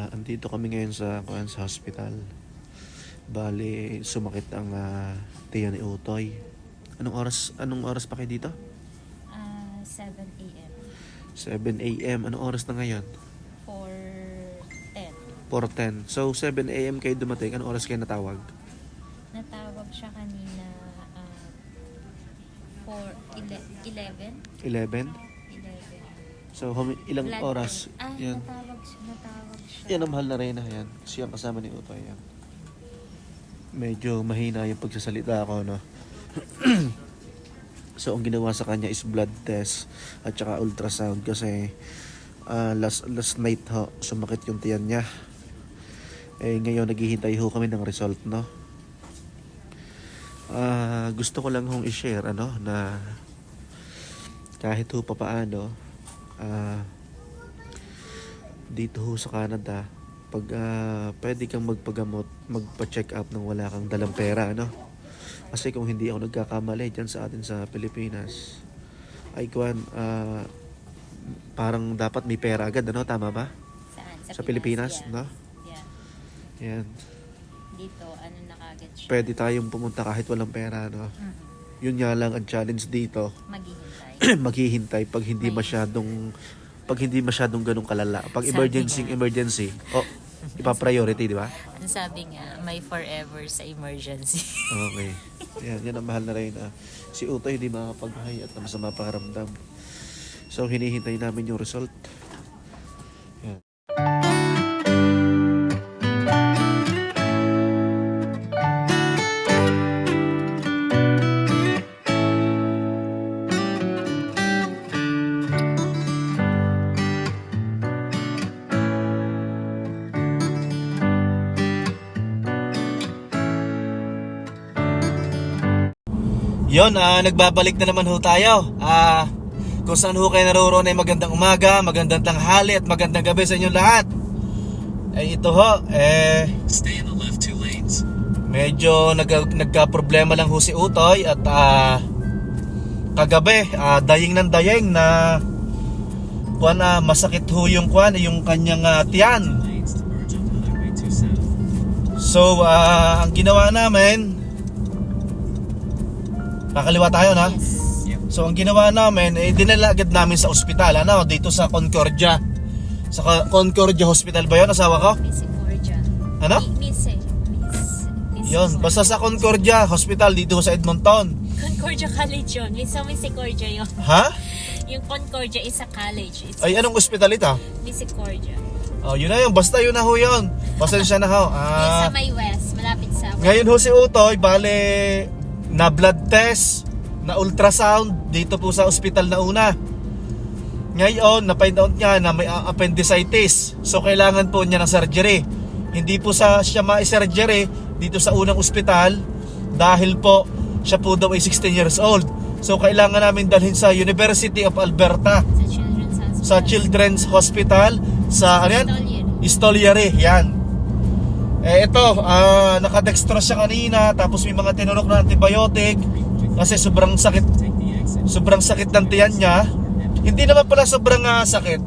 Andito kami ngayon sa hospital. Bali, sumakit ang tiyan ni Utoy. Anong oras pa kayo dito? 7 a.m. 7 a.m. Anong oras na ngayon? 4:10. 4:10. So 7 a.m. kayo dumating. Anong oras kayo natawag? Natawag siya kanina 11. 11. So ilang Blood oras? test. Yan. Natawag siya. Yan ang mahal na Reyna. Yan. Siya ang kasama ni Utoy. Yan. Medyo mahina yung pagsasalita ko, no? So ang ginawa sa kanya is blood test at saka ultrasound kasi last night ho, sumakit yung tiyan niya. Ngayon naghihintay ho kami ng result, no? Gusto ko lang hong i-share na kahit ho papaano dito ho sa Canada, pag pwede kang magpagamot, magpa-check up nang wala kang dalang pera, kasi kung hindi ako nagkakamali dyan sa atin sa Pilipinas ay parang dapat may pera agad, tama ba? Saan? Sa Pilipinas, yeah. no? Yeah. Yan. Dito, na kagad siya? Pwede tayong pumunta kahit walang pera, no? Yun nga lang ang challenge dito. Maghihintay. Maghihintay pag hindi masyadong ganung kalala. Pag emergency, ipa-priority, di ba? Ang sabi nga, may forever sa emergency. Okay. Yan ang mahal na rin. Si Utoy hindi makapag-hay at masama pakiramdam. So hinihintay namin yung result. Yan. Yon, nagbabalik na naman ho tayo. Kung saan ho kayo naroon ay magandang umaga, magandang tanghali at magandang gabi sa inyong lahat. Ito ho, Stay in the left 2 lanes. medyo nagka-problema lang ho si Utoy at kagabi, daying ng daying na masakit ho yung kanyang tiyan. Lanes to merge onto Highway 2 South. So, ang ginawa namin, kakaliwa tayo na. Yes. So ang ginawa namin, dinala agad namin sa ospital, dito sa Concordia. Sa Concordia Hospital ba yun, asawa ko? Miss Concordia. Ano? Miss Yun, basta sa Concordia Hospital dito sa Edmonton. Concordia College yun. Miss Concordia yun. Ha? Yung Concordia is a college. It's Ay, anong ospital ito? Miss Concordia. Oh, yun na yun, basta yun na ho yun. Pasensya na ho. Yung sa may west, malapit sa west. Ngayon ho si Utoy, bale, na blood test, na ultrasound, dito po sa ospital na una. Ngayon, na-find out niya na may appendicitis. So, kailangan po niya ng surgery. Hindi po siya ma-surgery dito sa unang ospital dahil po siya po daw ay 16 years old. So, kailangan namin dalhin sa University of Alberta, Sa Children's Hospital. sa Stollery. Yan. Ito, nakadextrose siya kanina, tapos may mga tinurok na antibiotic kasi sobrang sakit ng tiyan niya. Hindi naman pala sobrang sakit.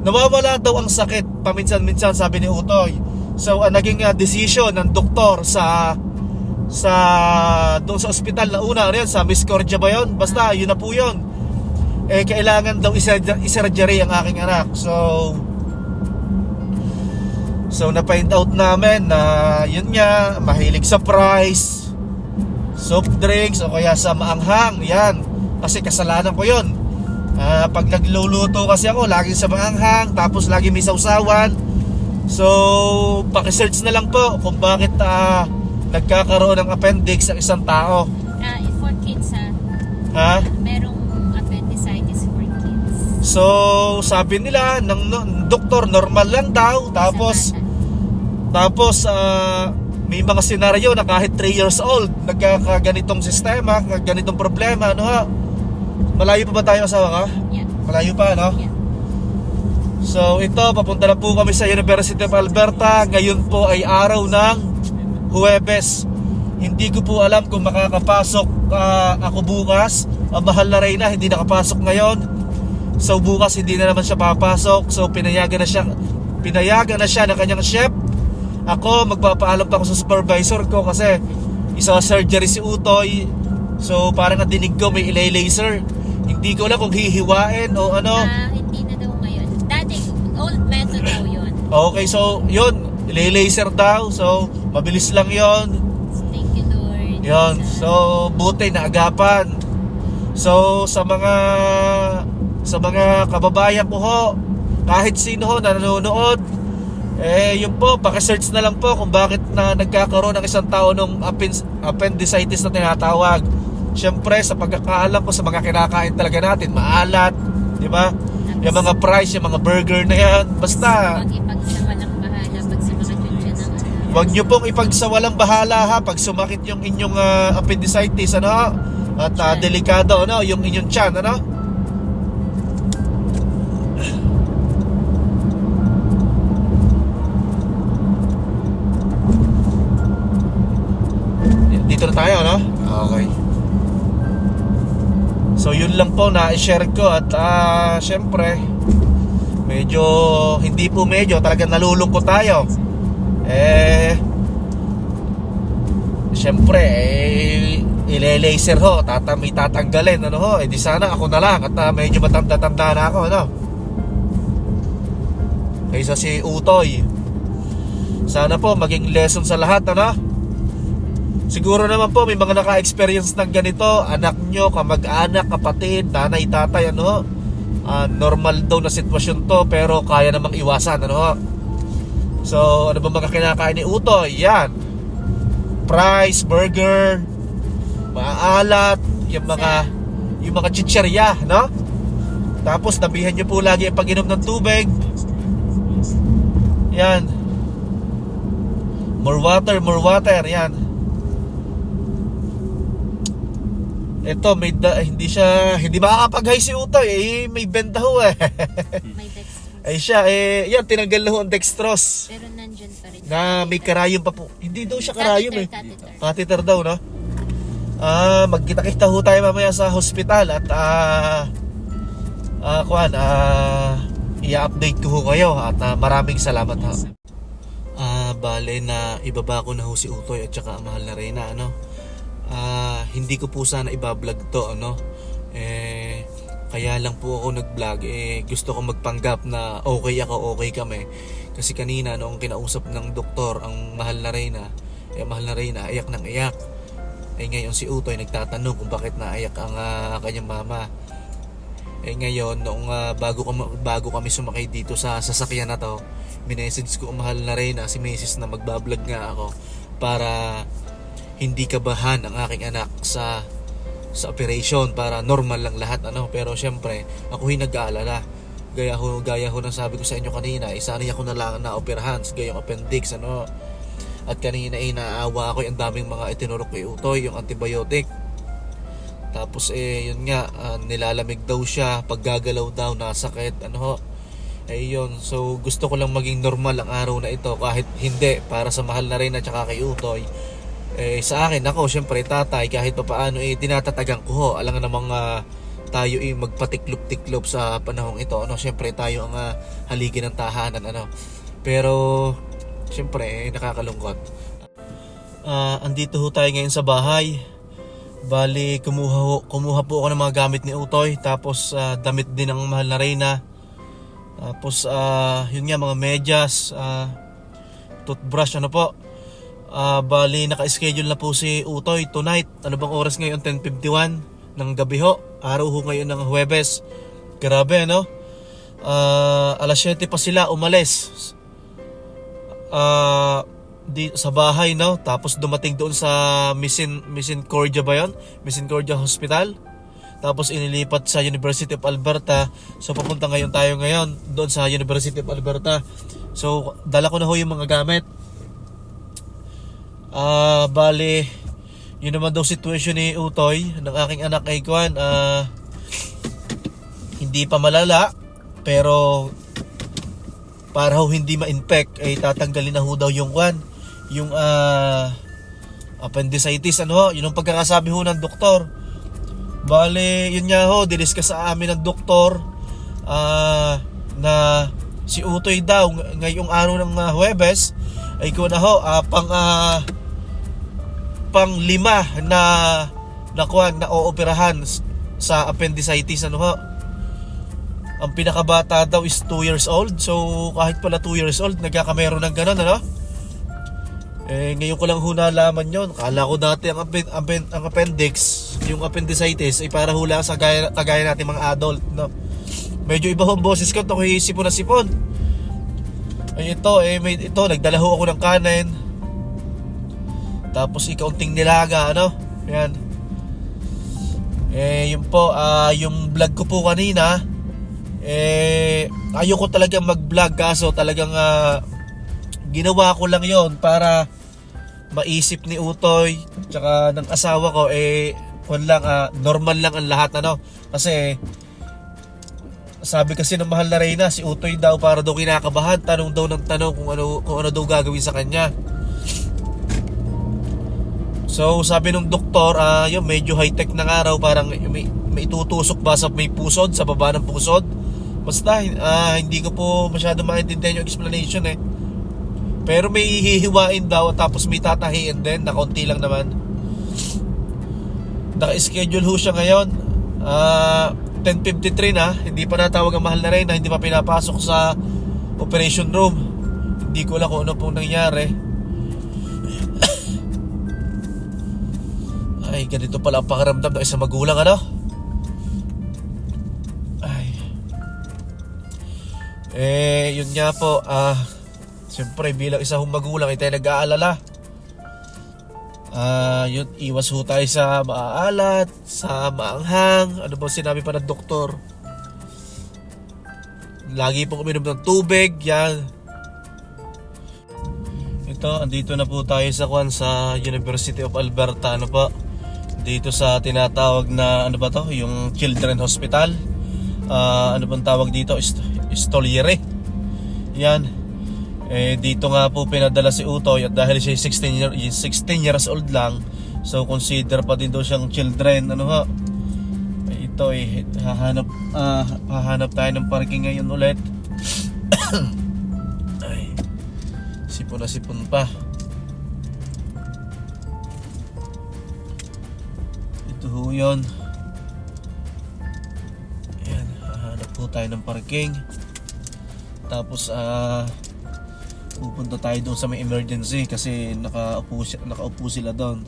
Nawawala daw ang sakit paminsan-minsan, sabi ni Utoy. So naging decision ng doktor doon sa ospital na una, sa Miss Concordia ba yun? Basta yun na po yun. Kailangan daw isurgery ang aking anak. So na-find out namin na yun nga, mahilig sa fries, soft drinks o kaya sa maanghang. Yan, kasi kasalanan ko yun. Pag nagluluto kasi ako, laging sa maanghang, tapos lagi may sausawan. So pakisearch na lang po kung bakit nagkakaroon ng appendix ang isang tao. For kids merong appendicitis for kids. So sabi nila ng doktor, normal lang daw. Tapos may mga senaryo na kahit 3 years old nagkakaganitong sistema, ganitong problema, Malayo pa ba tayo, asawa ka? Yeah. Malayo pa, Yeah. So ito, papunta na po kami sa University of Alberta. Ngayon po ay araw ng Huwebes. Hindi ko po alam kung makakapasok ako bukas. Mahal na Reyna, hindi nakapasok ngayon. So bukas hindi na naman siya papasok. So pinayagan na siya ng kanyang chef. Ako magpapaalam pa ako sa supervisor ko kasi isa surgery si Utoy. So parang nadinig ko may laser. Hindi ko alam kung hihiwain o ano. Hindi na daw ngayon. Dati, old method daw yun. Okay, so yun, laser daw. So mabilis lang yun. Thank you, Lord. Yun, so buti na agapan. So sa mga kababayan ko ho, kahit sino ho na nanonood, yun po, paki-search na lang po kung bakit na nagkakaroon ng isang tao ng appendicitis na tinatawag. Siyempre, sa pagkakaalam ko sa mga kinakain talaga natin, maalat, di ba? Yung mga fries, yung mga burger na yan, basta Huwag ipagsawalang bahala pag sumakit yun dyan ang huwag nyo pong ipagsawalang bahala ha pag sumakit yung inyong appendicitis, ano? At delikado, ano? Yung inyong tiyan, ano? Dito na tayo, no? Okay. So yun lang po na i-share ko at syempre talagang nalulungkot tayo. Syempre ile-laser ho, may tatanggalin, ano ho, di sana ako na lang at medyo matanda-tanda na ako, ano? Kaysa si Utoy. Sana po maging lesson sa lahat, ano? Siguro naman po may mga naka-experience ng ganito, anak nyo, kamag-anak, kapatid, nanay, tatay, ano? Normal daw na sitwasyon to pero kaya namang iwasan, ano? So, ano ba mga kinakain ni Utoy? Yan. Fries, burger, maalat, yung mga chicherya, no? Tapos tabihan nyo po lagi ang pag-inom ng tubig. Yan. More water, yan. Ito, hindi makakapag-high si Utoy, may benda ho eh. May dextrose. Ay siya, yan, tinanggal na ho ang dextrose. Pero nandyan pa rin. Na may karayom pa po. Hindi daw siya karayom eh. Catheter. Catheter daw, no? Magkita-kita ho tayo mamaya sa hospital at i-update ko ho kayo at maraming salamat ha. Bale na ibaba ko na ho si Utoy at saka ang mahal na Reyna, ano? Hindi ko po sana ibablog to, ano? Kaya lang po ako nag-vlog, gusto ko magpanggap na okay kami. Kasi kanina noong kinausap ng doktor ang mahal na Reyna, iyak ng iyak. Ngayon si Utoy nagtatanong kung bakit naiyak ang kanyang mama. Ngayon noong bago kami sumakay dito sa sasakyan na to, minessage ko ang mahal na Reyna, si Mrs. na magbablog nga ako para hindi kabahan ang aking anak sa operation, para normal lang lahat, ano? Pero syempre ako nag-aalala, gaya ho ng sabi ko sa inyo kanina, sanay ako na lang na operahan gayong appendix, ano? At kanina naawa ako, ang daming mga itinurok kay Utoy, yung antibiotic. Tapos yun nga, nilalamig daw siya, paggagalaw daw nasakit, ano ho. Yun, so gusto ko lang maging normal ang araw na ito, kahit hindi para sa mahal na Reyna at saka kay Utoy. Sa akin, ako syempre tatay, kahit pa paano tinatatagan ko ho. Alam nga namang tayo magpatiklop-tiklop sa panahong ito, ano? Syempre tayo ang haligi ng tahanan, ano? Pero syempre nakakalungkot. Andito ho tayo ngayon sa bahay. Bali kumuha po ako ng mga gamit ni Utoy, tapos damit din ng mahal na Reyna. Tapos yun nga, mga medyas, toothbrush, ano po. Bali naka-schedule na po si Utoy tonight. Ano bang oras ngayon? 10:51 ng gabi ho. Araw ho ngayon ng Huwebes. Grabe, no? Alas 7 pa sila umalis sa bahay, no? Tapos dumating doon sa Misericordia ba yun? Misericordia Hospital. Tapos inilipat sa University of Alberta. So papunta tayo ngayon doon sa University of Alberta. So dala ko na ho yung mga gamit. Bali yun naman daw situation ni Utoy, ng aking anak ay hindi pa malala, pero para ho hindi ma-infect ay tatanggalin na ho daw yung appendicitis, ano ho, yun ang pagkakasabi ho ng doktor. Bali yun nga ho, diniscuss sa amin ng doktor na si Utoy daw ngayong araw ng Huwebes ay ko na ho pang 5 na ooperahan sa appendicitis ano ho. Ang pinakabata daw is 2 years old. So kahit pala 2 years old nagkakamero ng ganun ano. Ngayon ko lang ho nalaman yon. Kala ko dati ang appendix, yung appendicitis ay para hula sa kagaya natin mga adult no. Medyo iba ho ang boses ko, ito ko'y sipon na sipon. Ito nagdala ho ako ng kanin. Tapos ikaunting nilaga ano. Yan. Yun po, yung vlog ko po kanina, ayoko talagang mag-vlog kaso talagang ginawa ko lang yon para maisip ni Utoy tsaka ng asawa ko normal lang ang lahat ano. Kasi sabi kasi ng mahal na Reyna, si Utoy daw para daw kinakabahan, tanong daw ng tanong kung ano daw gagawin sa kanya. So sabi ng doktor, yun medyo high-tech na nga raw, parang may itutusok ba sa may pusod, sa baba ng pusod. Basta hindi ko po masyado maintindihan yung explanation Pero may hihiwain daw tapos may tatahiin din na konti lang naman. Naka-schedule ho siya ngayon 10:53 na, hindi pa natawag ang mahal na Reyna, hindi pa pinapasok sa operation room. Hindi ko alam kung ano pong nangyari. Ay, ganito pala ang pakiramdam ng isang magulang ano. Yun nga po, siyempre bilang isang magulang ay tayo nag-aalala. Yun, iwas ho tayo sa maaalat, sa maanghang. Ano ba sinabi pa ng doktor? Lagi pong uminom ng tubig, yan. Ito, andito na po tayo sa University of Alberta, ano po? Dito sa tinatawag na, ano ba to? Yung Children Hospital. Ano bang tawag dito? Stoliere. Yan. Dito nga po pinadala si Utoy at dahil siya 16 years old lang, so consider pa din daw siyang children ano ho. Ito hahanap tayo ng parking ngayon ulit. Ay, sipon na sipon pa. Ito ho yun. Ayan, hahanap po tayo ng parking. Tapos pupunta tayo doon sa may emergency kasi nakaupo sila doon.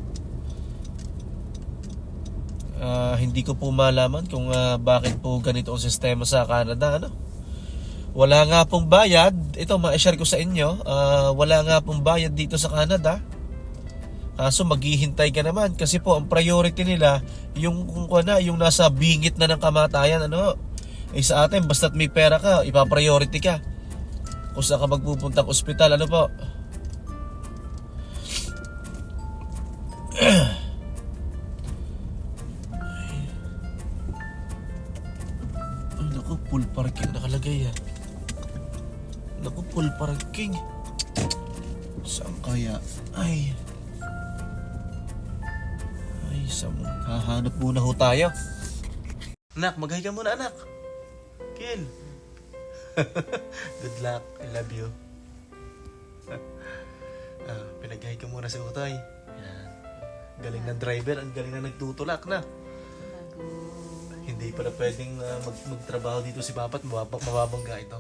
Hindi ko po malaman kung bakit po ganito ang sistema sa Canada ano. Wala nga pong bayad. Ito ma-share ko sa inyo. Wala nga pong bayad dito sa Canada. Kaso maghihintay ka naman kasi po ang priority nila yung yung nasa bingit na ng kamatayan ano. Sa atin basta't may pera ka, ipa-priority ka. Kung saan ka magpupuntang ospital, ano po? Ay, naku, full parking nakalagay Naku, full parking. Saan kaya? Ay, hahanap muna ho tayo. Anak, maghay ka muna anak. Kill. Good luck. I love you. Pinaghay ka muna sa Utoy. Yan. Galing ng driver. Ang galing na nagtutulak na. Hindi pala pwedeng magtrabaho dito si Papa't mababangga ito.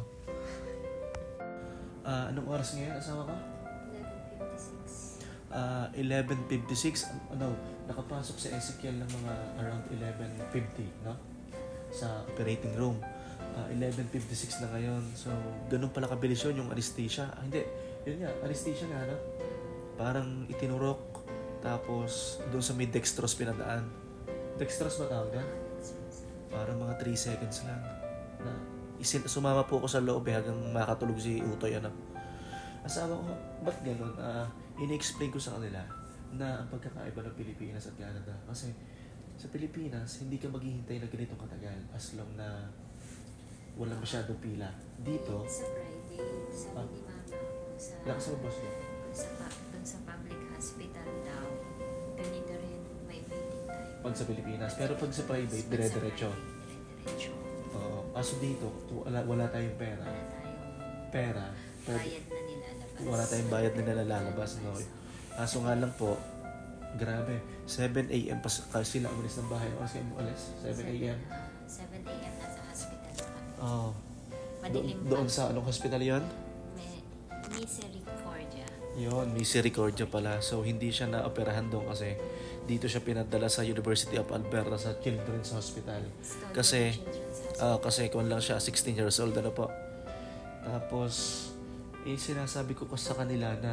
Anong oras ngayon? Asawa ka? 11:56. Nakapasok sa Ezekiel ng mga around 11:50, no? Sa operating room. 11:56 na ngayon. So, ganun pala kabilis yun yung anesthesia. Hindi, yun nga, anesthesia nga, no? Parang itinurok, tapos doon sa may dextrose pinadaan. Dextrose ba tawag yan? Parang mga 3 seconds lang. Sumama po ako sa loob hanggang makatulog si Utoy, ano? Asawa ko, ba't ganun? Ini-explain ko sa kanila na ang pagkakaiba ng Pilipinas at Canada. Kasi sa Pilipinas, hindi ka maghihintay na ganitong katagal as long na walang masyadong pila. Dito, sa private, sabi ni Mama, lakas mo boss doon. sa public hospital daw, ganito rin may waiting time. Pag sa Pilipinas. Pero pag sa private, dire-diretso. Dire-diretso. Oo. Kaso dito, wala tayong pera. Wala tayong Pera. bayad na nilalabas. Wala tayong bayad na nilalabas, no? Kaso nga lang po, grabe, 7 a.m. pa sila umalis ng bahay. Oras kayo umalis? 7 a.m. 7 a.m. nasa hospital na kami. Oo. Madilim pa. Doon sa anong hospital yon? May Misericordia. Yon, Misericordia pala. So, hindi siya na-operahan doon kasi dito siya pinadala sa University of Alberta sa Children's Hospital. Kasi, kasi kung lang siya, 16 years old, ano po. Tapos, sinasabi ko sa kanila na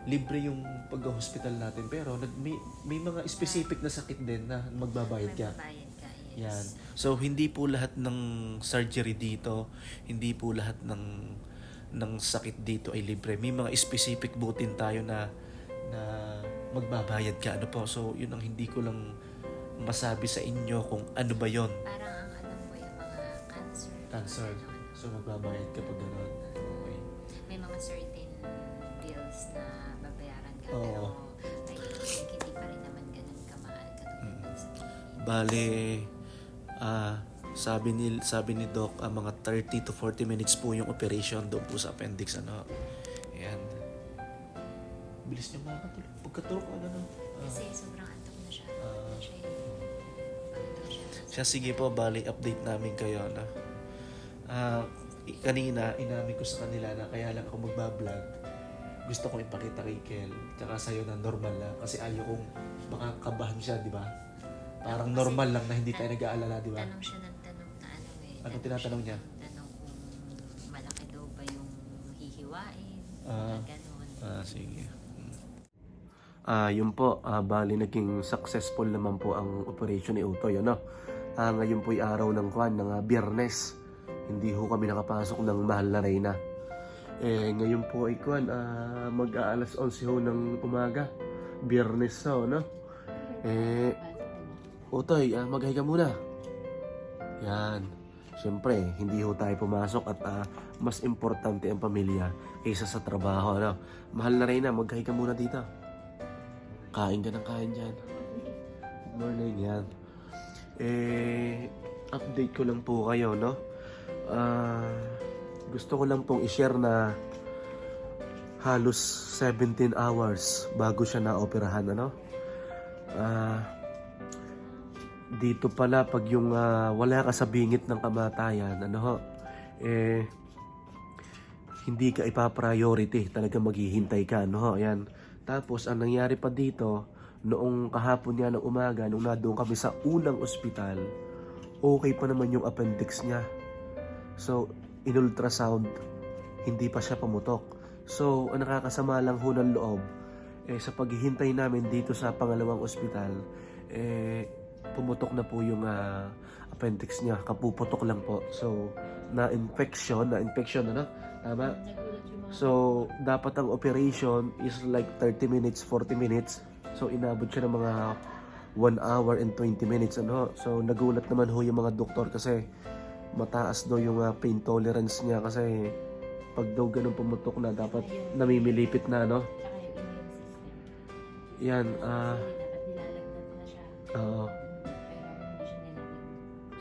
libre yung pag-hospital natin. Pero may mga specific na sakit din na magbabayad ka. Magbabayad ka, yes. Yan. So, hindi po lahat ng surgery dito, hindi po lahat ng sakit dito ay libre. May mga specific butin tayo na magbabayad ka. Ano po? So, yun ang hindi ko lang masabi sa inyo kung ano ba yon. Parang ang alam mo yung mga cancer. Cancer. So, magbabayad ka pag gano'n. Okay. May mga certain bills na babayaran ka. Oo. Pero I think hindi pa rin naman ganun kamahal katulad sa Pilipinas. Bale, sabi ni Doc, mga 30 to 40 minutes po yung operation doon po sa appendix. Ano. Ayan. Bilis niya makakatulog. Pagkatulog ko, ano. Kasi sobrang antok na siya. Siya, sige po, bali, update namin kayo. Na. Kanina, inamin ko sa kanila na kaya lang ako magbablog. Gusto kong ipakita kay Kel, tsaka sa'yo na normal lang. Kasi ayaw kong makakabahan siya, di ba? Parang normal lang na hindi tayo nag-aalala, di ba? Tanong siya ng tanong na ano eh. Anong tinatanong niya? Tanong kung malaki daw ba yung hihiwain. Ganun. Sige. Yun po, bali naging successful naman po ang operation ni Utoy, ano? Ngayon po'y araw ng Biyernes. Hindi ho kami nakapasok ng Mahal na Reyna. Ngayon po ay mag-aalas 11 ho ng umaga. Biyernes ho, no? Utoy, mag-hi ka muna. Yan. Siyempre, hindi ho tayo pumasok at mas importante ang pamilya kaysa sa trabaho, no? Mahal na Reyna, mag-hi ka muna dito. Kain ka ng kain dyan. Good morning, yan. Update ko lang po kayo, no? Gusto ko lang pong i-share na halos 17 hours bago siya na-operahan, ano? Dito pala, pag yung wala ka sa bingit ng kamatayan, ano ho, hindi ka ipa-priority, talaga maghihintay ka, ano ho, yan. Tapos, ang nangyari pa dito, noong kahapon niya ng umaga, nung nadoon kami sa unang ospital, okay pa naman yung appendix niya. So, in ultrasound, hindi pa siya pamutok. So, ang nakakasama lang ho ng loob, sa paghihintay namin dito sa pangalawang ospital, pumutok na po yung appendix niya. Kapuputok lang po. So, na-infection, ano? Tama? So, dapat ang operation is like 30 minutes, 40 minutes. So, inabot siya ng mga 1 hour and 20 minutes. Ano? So, nagulat naman ho yung mga doktor kasi mataas daw yung pain tolerance niya kasi pag daw ganun pumutok na, dapat namimilipit na, no? Yan,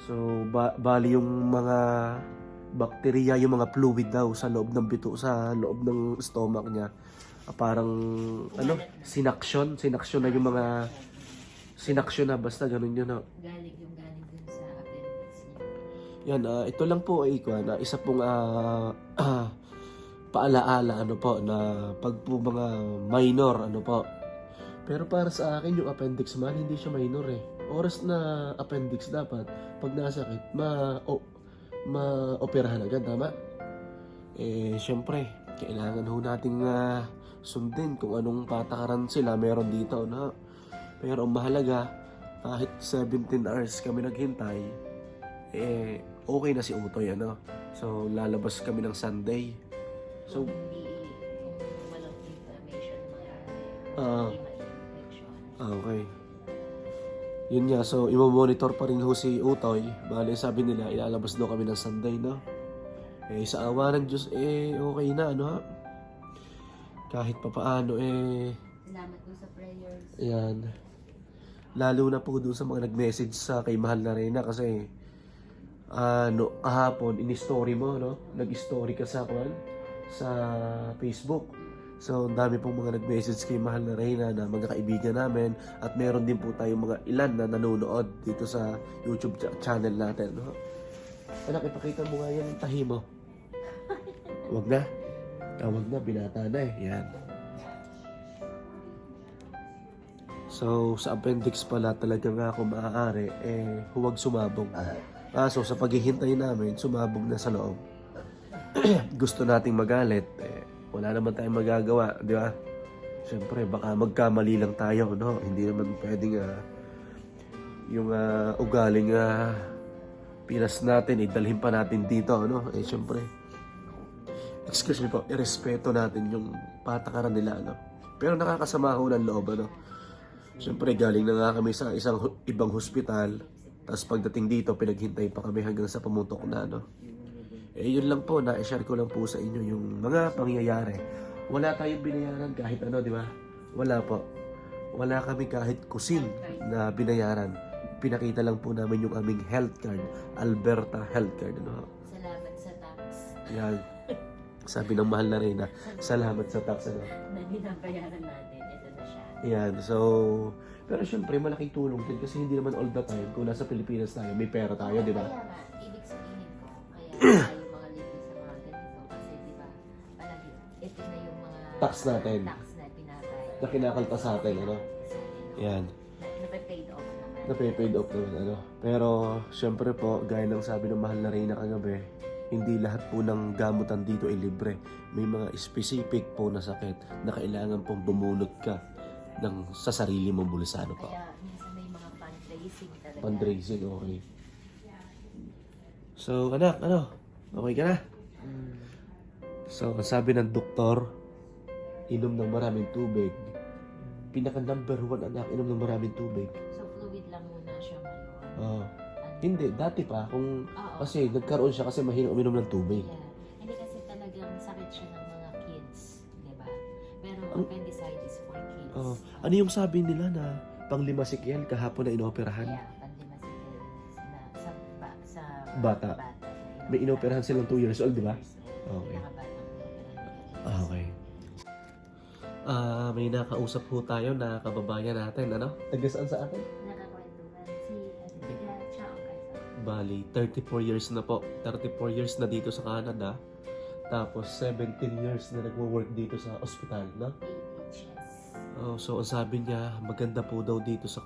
so, bali yung mga bacteria, yung mga fluid daw sa loob ng bito, sa loob ng stomach niya. Parang, sinaksyon na yung mga, sinaksyon na, basta ganun yun, no? Galing dun sa appendix niya. Yan, ito lang po ay isa pong paalaala, ano po, na pag po mga minor, ano po. Pero para sa akin, yung appendix man, hindi siya minor eh. Oras na appendix dapat, pag nasakit, ma-operahan agad, tama? Syempre, kailangan ho nating sundin kung anong patakaran sila meron dito, no? Pero ang mahalaga, kahit 17 hours kami naghintay, okay na si Utoy, ano? So, lalabas kami ng Sunday. So, Kung walang inflammation, hindi ma-infection. okay. Yun nga, so i-monitor pa rin ho si Utoy. Bale, sabi nila, ilalabas daw kami ng Sunday, no? Sa awa ng Diyos, okay na, ano ha? Kahit pa paano, Salamat po sa prayers. Ayan. Lalo na po doon sa mga nag-message sa kay Mahal na Reyna kasi kahapon in-story mo, no? Nag-story ka sa Facebook. So, ang dami pong mga nag-message kay Mahal na Reyna na mga kaibigan namin at meron din po tayong mga ilan na nanonood dito sa YouTube channel natin, no? Anak, ipakita mo nga yung tahi mo. Wag na. Wag na, binata na eh. Yan. So, sa appendix pala talaga nga kung maaari, huwag sumabog. So, sa paghihintay namin, sumabog na sa loob. Gusto nating magalit, wala naman tayong magagawa, di ba? Siyempre, baka magkamali lang tayo, no? Hindi naman pwedeng yung ugaling Pinas natin, idalhin pa natin dito, no? Siyempre, excuse me po, irespeto natin yung patakaran nila, no? Pero nakakasama ko ng loob, ano? Siyempre, galing na nga kami sa ibang hospital, tapos pagdating dito, pinaghintay pa kami hanggang sa pumutok na, no? Yun lang po, na-share ko lang po sa inyo yung mga pangyayari. Wala tayong binayaran kahit ano, di ba? Wala po. Wala kami kahit kusin na binayaran. Pinakita lang po namin yung aming health card, Alberta health card. Ano? Salamat sa tax. Yan. Sabi ng Mahal na Reyna, salamat sa tax. Ano? Na binabayaran natin. Ito na siya. Yan. So, pero syempre, malaking tulong din kasi hindi naman all the time kung nasa Pilipinas tayo, may pera tayo, di ba? Kaya nga, ibig sabihin ko, kaya tayo mga libre sa mga ganito. Kasi di ba, palagi, ito na yung mga Tax natin. tax na pinabayad. Na kinakalta sa atin, ano? Yan. Nape-paid off naman. Nape-paid off naman, ano. Pero, syempre po, gaya ng sabi ng Mahal na Reyna kagabi, hindi lahat po ng gamutan dito ay libre. May mga specific po na sakit na kailangan pong bumunot ka sa sarili mong bulsa, ano po. Kaya minsan may mga fundraising talaga. Fundraising, okay. So, anak, okay ka na? So, ang sabi ng doktor, inom ng maraming tubig. Pinaka number 1, anak, inom ng maraming tubig. So, fluid lang muna siya ngayon. Oh. Hindi, dati pa, Oo. kasi nagkaroon siya kasi mahina uminom ng tubig. Yeah. Hindi kasi talagang sakit siya ng mga kids, di ba? Pero appendicitis for kids. Oh. Ano yung sabi nila na pang-5 sikyan kahapon na inoperahan? Yeah, pandemasitis na sa Bata. May inoperahan silang 2 years old, di ba? Okay. Okay. May nakausap ho tayo na kababayan natin, ano? Taga saan sa atin? Nakakwentuhan si Tiga Chao guys. Bali, 34 years na po. 34 years na dito sa Canada. Tapos 17 years na nagwo-work dito sa ospital, no? AHS. Oh, so ang sabi niya, maganda po daw dito sa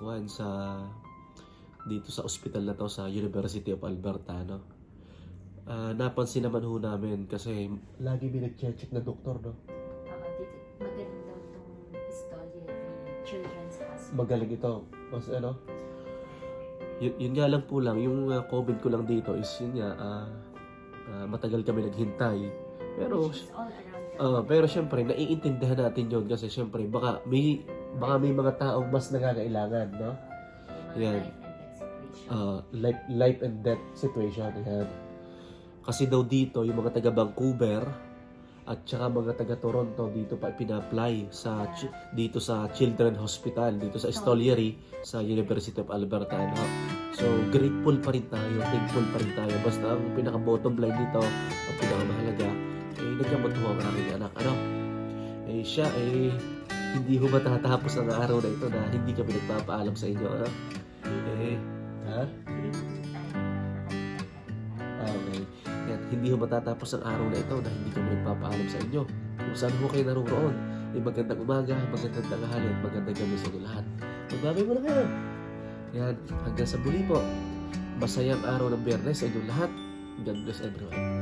dito sa ospital na to sa University of Alberta, no? Napansin naman ho namin kasi lagi may nag-check na doktor, no? Dito, magaling daw itong Stoliary Children's Hospital. Magaling ito. Mas ano? Yun nga lang po lang, yung comment ko lang dito is yun nga, matagal kami naghintay. Pero, Which is all around the pero syempre, naiintindihan natin yun kasi syempre, baka may mga taong mas nangangailangan, no? yung mga Yan. life and death situation. Life and death situation. Yan. Kasi daw dito, yung mga taga Vancouver at saka mga taga Toronto dito pa pina-apply sa dito sa Children's Hospital, dito sa Stoliary sa University of Alberta, ano? So, grateful pa rin tayo, thankful pa rin tayo. Basta ang pinaka-bottom line dito, ang pinakamahalaga, nagkamot ho ang aking anak, ano? Siya, hindi ho matatapos ang araw na ito na hindi kami nagpapaalam sa inyo, ano? Ha? Okay. Yan, hindi ho matatapos ang araw na ito na hindi kami nagpapaalam sa inyo. Kung saan ho kayo naroon, magandang umaga, magandang tanghali, at magandang gabi sa inyo lahat. Magbabay mo na kayo. Yan, hanggang sa muli po. Masayang araw ng Biyernes sa inyong lahat. God bless everyone.